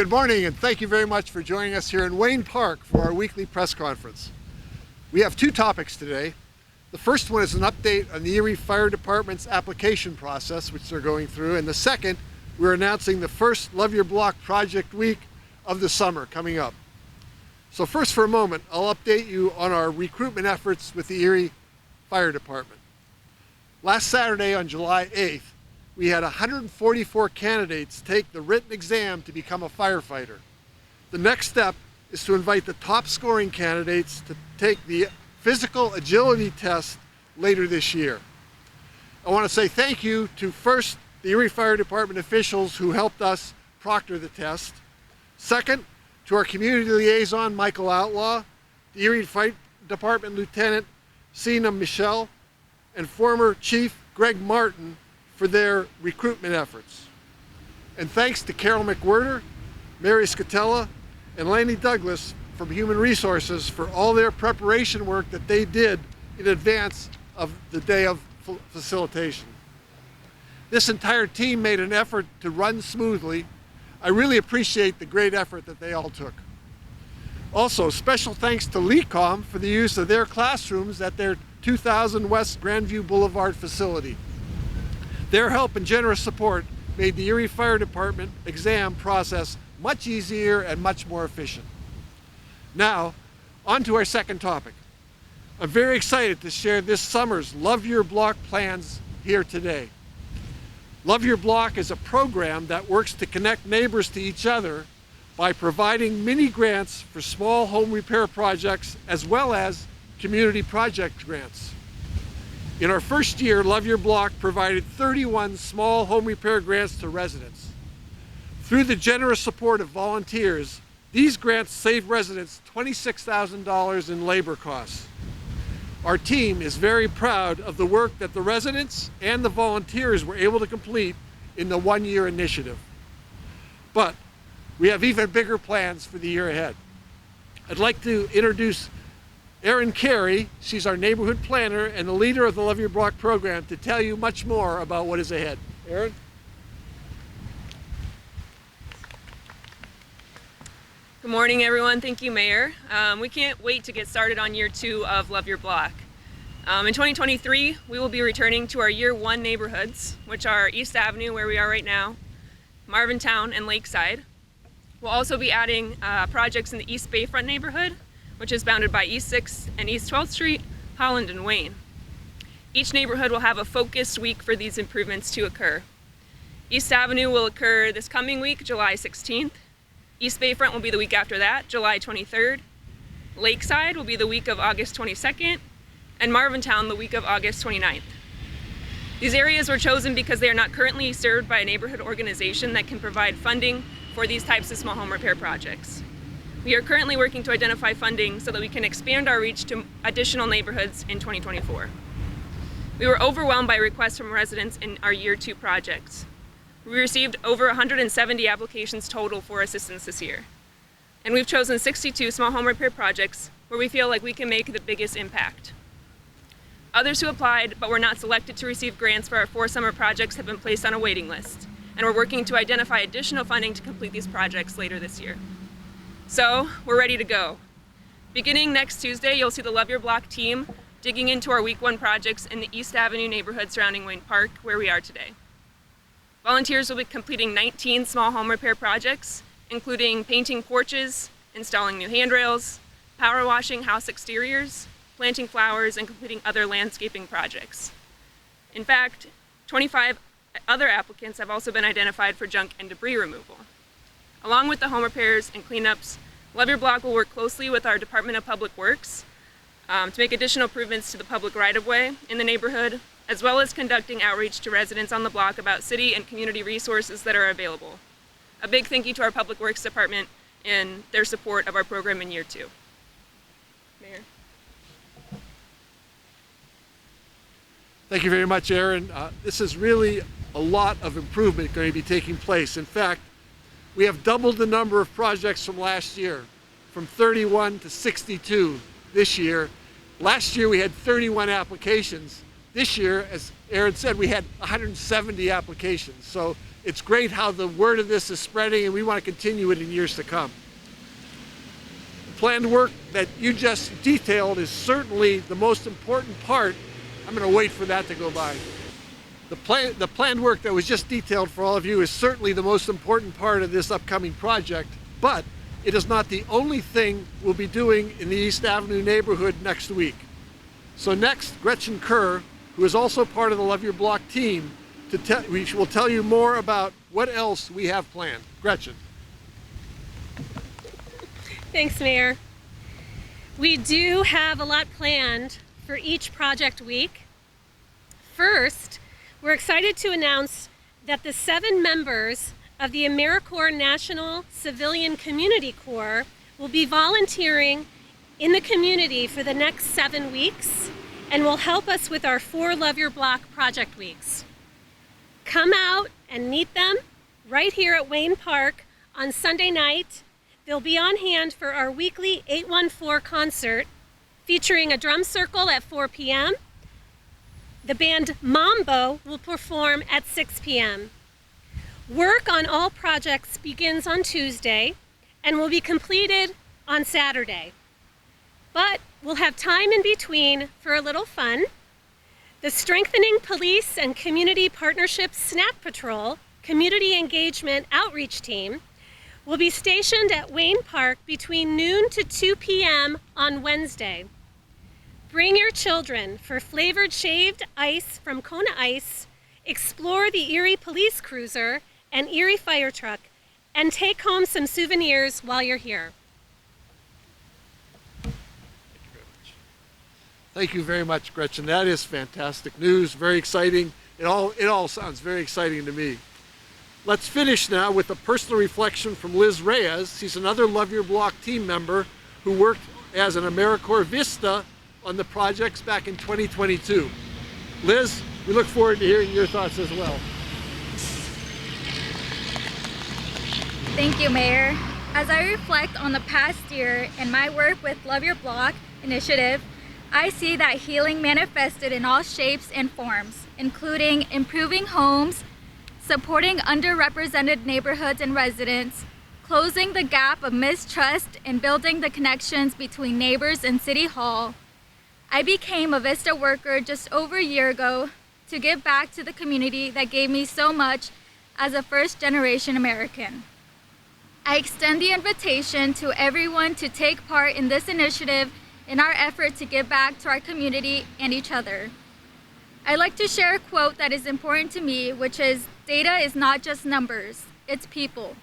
Good morning, and thank you very much for joining us here in Wayne Park for our weekly press conference. We have two topics today. The first one is an update on the Erie Fire Department's application process, which they're going through, and the second, we're announcing the first Love Your Block Project Week of the summer coming up. So first, for a moment, I'll update you on our recruitment efforts with the Erie Fire Department. Last Saturday on July 8th, we had 144 candidates take the written exam to become a firefighter. The next step is to invite the top scoring candidates to take the physical agility test later this year. I want to say thank you to first the Erie Fire Department officials who helped us proctor the test. Second, to our community liaison, Michael Outlaw, the Erie Fire Department Lieutenant Sina Michelle, and former Chief Greg Martin for their recruitment efforts. And thanks to Carol McWhirter, Mary Scatella, and Lanny Douglas from Human Resources for all their preparation work that they did in advance of the day of facilitation. This entire team made an effort to run smoothly. I really appreciate the great effort that they all took. Also, special thanks to LECOM for the use of their classrooms at their 2000 West Grandview Boulevard facility. Their help and generous support made the Erie Fire Department exam process much easier and much more efficient. Now, on to our second topic. I'm very excited to share this summer's Love Your Block plans here today. Love Your Block is a program that works to connect neighbors to each other by providing mini grants for small home repair projects as well as community project grants. In our first year, Love Your Block provided 31 small home repair grants to residents. Through the generous support of volunteers, these grants saved residents $26,000 in labor costs. Our team is very proud of the work that the residents and the volunteers were able to complete in the one-year initiative. But we have even bigger plans for the year ahead. I'd like to introduce Erin Carey. She's our neighborhood planner and the leader of the Love Your Block program, to tell you much more about what is ahead. Erin? Good morning, everyone. Thank you, Mayor. We can't wait to get started on year 2 of Love Your Block. In 2023, we will be returning to our year 1 neighborhoods, which are East Avenue, where we are right now, Marvintown, and Lakeside. We'll also be adding projects in the East Bayfront neighborhood, which is bounded by East 6th and East 12th Street, Holland, and Wayne. Each neighborhood will have a focused week for these improvements to occur. East Avenue will occur this coming week, July 16th. East Bayfront will be the week after that, July 23rd. Lakeside will be the week of August 22nd, and Marvintown the week of August 29th. These areas were chosen because they are not currently served by a neighborhood organization that can provide funding for these types of small home repair projects. We are currently working to identify funding so that we can expand our reach to additional neighborhoods in 2024. We were overwhelmed by requests from residents in our year 2 projects. We received over 170 applications total for assistance this year. And we've chosen 62 small home repair projects where we feel like we can make the biggest impact. Others who applied but were not selected to receive grants for our 4 summer projects have been placed on a waiting list, and we're working to identify additional funding to complete these projects later this year. So, we're ready to go. Beginning next Tuesday, you'll see the Love Your Block team digging into our week 1 projects in the East Avenue neighborhood surrounding Wayne Park, where we are today. Volunteers will be completing 19 small home repair projects, including painting porches, installing new handrails, power washing house exteriors, planting flowers, and completing other landscaping projects. In fact, 25 other applicants have also been identified for junk and debris removal. Along with the home repairs and cleanups, Love Your Block will work closely with our Department of Public Works to make additional improvements to the public right-of-way in the neighborhood, as well as conducting outreach to residents on the block about city and community resources that are available. A big thank you to our Public Works Department and their support of our program in year 2. Mayor. Thank you very much, Erin. This is really a lot of improvement going to be taking place. In fact, we have doubled the number of projects from last year, from 31 to 62 this year. Last year we had 31 applications. This year, as Erin said, we had 170 applications. So It's great how the word of this is spreading, and we want to continue it in years to come. The planned work that you just detailed is certainly the most important part. I'm going to wait for that to go by. The planned work that was just detailed for all of you is certainly the most important part of this upcoming project, but it is not the only thing we'll be doing in the East Avenue neighborhood next week. So next, Gretchen Kerr, who is also part of the Love Your Block team, will tell you more about what else we have planned. Gretchen. Thanks, Mayor. We do have a lot planned for each project week. First, we're excited to announce that the 7 members of the AmeriCorps National Civilian Community Corps will be volunteering in the community for the next 7 weeks and will help us with our 4 Love Your Block project weeks. Come out and meet them right here at Wayne Park on Sunday night. They'll be on hand for our weekly 814 concert featuring a drum circle at 4 p.m. The band Mambo will perform at 6 p.m. Work on all projects begins on Tuesday and will be completed on Saturday. But we'll have time in between for a little fun. The Strengthening Police and Community Partnership Snack Patrol Community Engagement Outreach Team will be stationed at Wayne Park between noon to 2 p.m. on Wednesday. Bring your children for flavored shaved ice from Kona Ice, explore the Erie Police Cruiser and Erie Fire Truck, and take home some souvenirs while you're here. Thank you very much, Gretchen. That is fantastic news, very exciting. It all sounds very exciting to me. Let's finish now with a personal reflection from Liz Reyes. She's another Love Your Block team member who worked as an AmeriCorps Vista on the projects back in 2022. Liz, we look forward to hearing your thoughts as well. Thank you, Mayor. As I reflect on the past year and my work with Love Your Block initiative, I see that healing manifested in all shapes and forms, including improving homes, supporting underrepresented neighborhoods and residents, closing the gap of mistrust and building the connections between neighbors and City Hall. I became a Vista worker just over a year ago to give back to the community that gave me so much as a first-generation American. I extend the invitation to everyone to take part in this initiative in our effort to give back to our community and each other. I'd like to share a quote that is important to me, which is, "Data is not just numbers, it's people."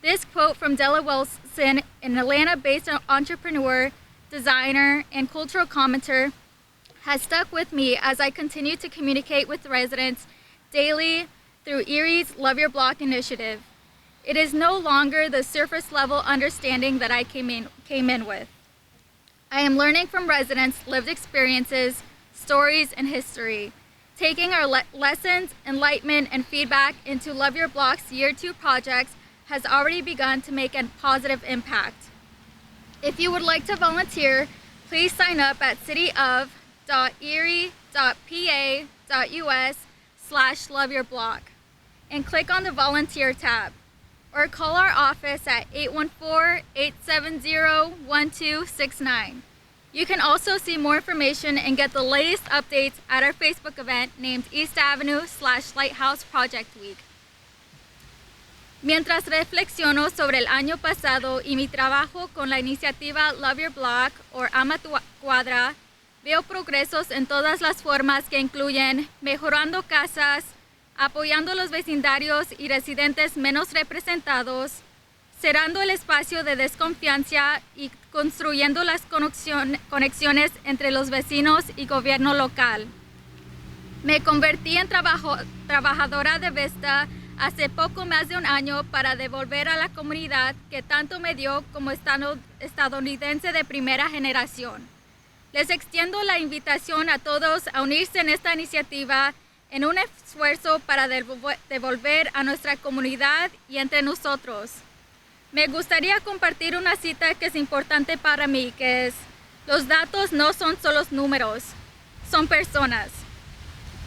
This quote from Della Wilson, an Atlanta-based entrepreneur, designer, and cultural commentator, has stuck with me as I continue to communicate with residents daily through Erie's Love Your Block initiative. It is no longer the surface level understanding that I came in with. I am learning from residents' lived experiences, stories, and history, taking our lessons, enlightenment, and feedback into Love Your Block's Year 2 projects has already begun to make a positive impact. If you would like to volunteer, please sign up at cityof.erie.pa.us/loveyourblock and click on the volunteer tab, or call our office at 814-870-1269. You can also see more information and get the latest updates at our Facebook event named East Avenue/Lighthouse Project Week. Mientras reflexiono sobre el año pasado y mi trabajo con la iniciativa Love Your Block o Ama tu Cuadra, veo progresos en todas las formas que incluyen mejorando casas, apoyando los vecindarios y residentes menos representados, cerrando el espacio de desconfianza y construyendo las conexiones entre los vecinos y gobierno local. Me convertí en trabajadora de Vista hace poco más de un año para devolver a la comunidad que tanto me dio como estadounidense de primera generación. Les extiendo la invitación a todos a unirse en esta iniciativa en un esfuerzo para devolver a nuestra comunidad y entre nosotros. Me gustaría compartir una cita que es importante para mí, que es: los datos no son solo números, son personas.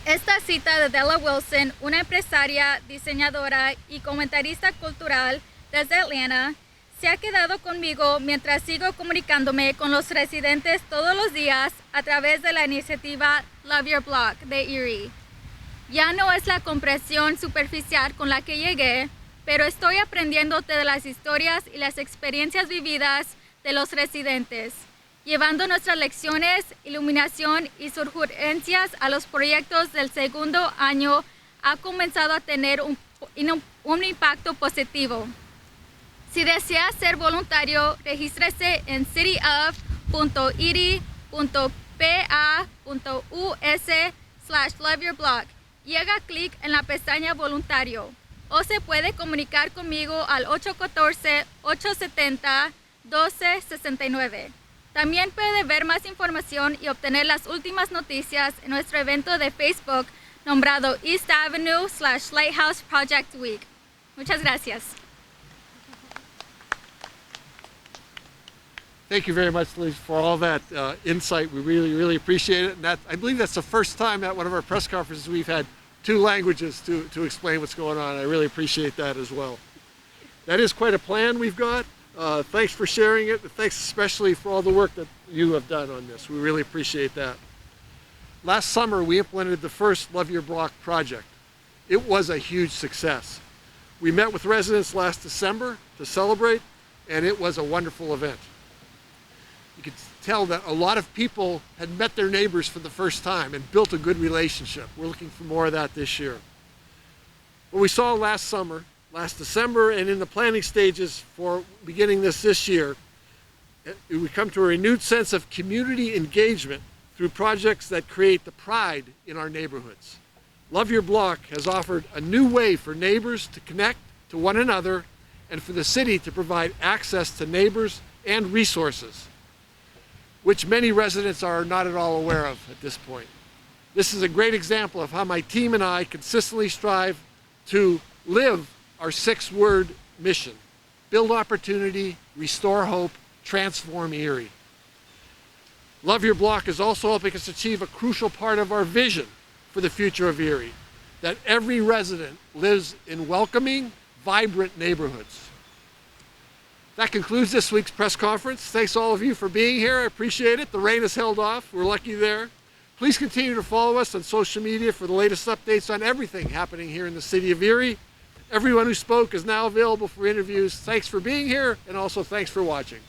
Esta cita de Della Wilson, una empresaria, diseñadora y comentarista cultural desde Atlanta, se ha quedado conmigo mientras sigo comunicándome con los residentes todos los días a través de la iniciativa Love Your Block de Erie. Ya no es la comprensión superficial con la que llegué, pero estoy aprendiendo de las historias y las experiencias vividas de los residentes, llevando nuestras lecciones, iluminación y sugerencias a los proyectos del segundo año ha comenzado a tener un impacto positivo. Si desea ser voluntario, regístrese en cityof.erie.pa.us/loveyourblock y haga clic en la pestaña voluntario. O se puede comunicar conmigo al 814-870-1269. También puede ver más información y obtener las últimas noticias en nuestro evento de Facebook nombrado East Avenue/Lighthouse Project Week. Muchas gracias. Thank you very much, Liz, for all that insight. We really appreciate it. And I believe that's the first time at one of our press conferences we've had two languages to explain what's going on. I really appreciate that as well. That is quite a plan we've got. Thanks for sharing it. Thanks especially for all the work that you have done on this. We really appreciate that. Last summer, we implemented the first Love Your Block project. It was a huge success. We met with residents last December to celebrate, and it was a wonderful event. You could tell that a lot of people had met their neighbors for the first time and built a good relationship. We're looking for more of that this year. What we saw last December, and in the planning stages for beginning this year, we come to a renewed sense of community engagement through projects that create the pride in our neighborhoods. Love Your Block has offered a new way for neighbors to connect to one another and for the city to provide access to neighbors and resources, which many residents are not at all aware of at this point. This is a great example of how my team and I consistently strive to live our 6-word mission: build opportunity, restore hope, transform Erie. Love Your Block is also helping us achieve a crucial part of our vision for the future of Erie, that every resident lives in welcoming, vibrant neighborhoods. That concludes this week's press conference. Thanks all of you for being here. I appreciate it. The rain has held off. We're lucky there. Please continue to follow us on social media for the latest updates on everything happening here in the city of Erie. Everyone who spoke is now available for interviews. Thanks for being here, and also thanks for watching.